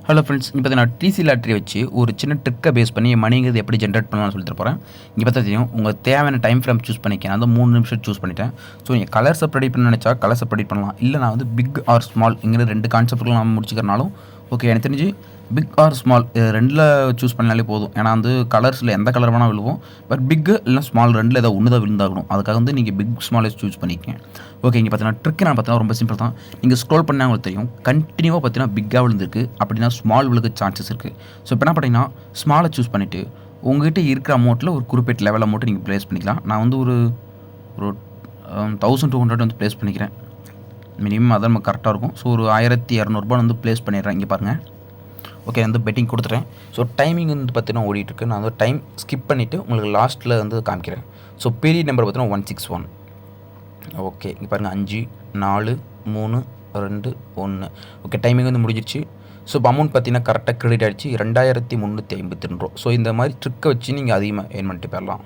Hello friends, இங்கே பார்த்தீங்கன்னா DC lottery வச்சு ஒரு சின்ன ட்ரிக்கை பேஸ் பண்ணி மணிங்கிறது எப்படி ஜென்ரேட் பண்ணலாம்னு சொல்லிட்டு போகிறேன். இங்கே பார்த்தா தெரியும், உங்களுக்கு தேவையான டைம் ஃப்ரேம் சூஸ் பண்ணிக்கேன். அந்த 3 நிமிஷம் சூஸ் பண்ணிட்டேன். ஸோ நீங்கள் கலர்ஸை ப்ரெடிக்ட் பண்ண நினச்சா கலர்ஸை ப்ரெடிக்ட் பண்ணலாம். இல்லை நான் வந்து பிக் ஆர் ஸ்மால் இங்கே 2 கான்செப்ட்கள் நான் முடிச்சுக்கிறனாலும் ஓகே. எனக்கு தெரிஞ்சு பிக் ஆர் ஸ்மால் ரெண்டில் சூஸ் பண்ணாலே போதும். ஏன்னா வந்து கலர்ஸில் எந்த கலர் வேணால் விழுவோம். பட் பிக்கு இல்லை ஸ்மால் ரெண்டில் ஏதாவது ஒன்று தான் விழுந்தாகணும். அதுக்காக வந்து நீங்கள் பிக் ஸ்மாலே சூஸ் பண்ணிக்கேன். ஓகே, இங்கே பார்த்தீங்கன்னா ட்ரிக் நான் பார்த்தீங்கன்னா ரொம்ப சிம்பிள் தான். நீங்கள் ஸ்க்ரோல் பண்ணால் உங்களுக்கு தெரியும், கண்டினியூவாக பார்த்தீங்கன்னா பிக்காக விழுந்திருக்கு. அப்படின்னா ஸ்மால் விழுக சான்சஸ் இருக்குது. ஸோ இப்போ என்ன பார்த்தீங்கன்னா ஸ்மாலை சூஸ் பண்ணிவிட்டு உங்கள்கிட்ட இருக்கிற அமௌண்ட்டில் ஒரு குறிப்பிட்ட லெவல் அமௌண்ட்டு நீங்கள் ப்ளேஸ் பண்ணிக்கலாம். நான் வந்து ஒரு 1200 வந்து ப்ளேஸ் பண்ணிக்கிறேன். மினிமம் அதான் நமக்கு கரெக்டாக இருக்கும். ஸோ ஒரு 1200 வந்து ப்ளேஸ் பண்ணிடுறேன். இங்கே பாருங்கள். ஓகே, வந்து பெட்டிங் கொடுத்துட்டேன். ஸோ டைமிங் வந்து பார்த்தீங்கன்னா ஓடிட்டுருக்கு. நான் வந்து டைம் ஸ்கிப் பண்ணிவிட்டு உங்களுக்கு லாஸ்ட்டில் வந்து காமிக்கிறேன். ஸோ பீரியட் நம்பர் பார்த்தீங்கன்னா 161. ஓகே, இங்கே பாருங்கள் 5 4 3 2 1. ஓகே, டைமிங் வந்து முடிஞ்சிடுச்சு. ஸோ இப்போ அமௌண்ட் பார்த்தீங்கன்னா கரெக்டாக கிரெடிட் ஆகிடுச்சு 2352 ரூபா. ஸோ இந்த மாதிரி ட்ரிக்கை வச்சு நீங்கள் அதிகமாக ஏர்ன் பண்ணிட்டு போயிடலாம்.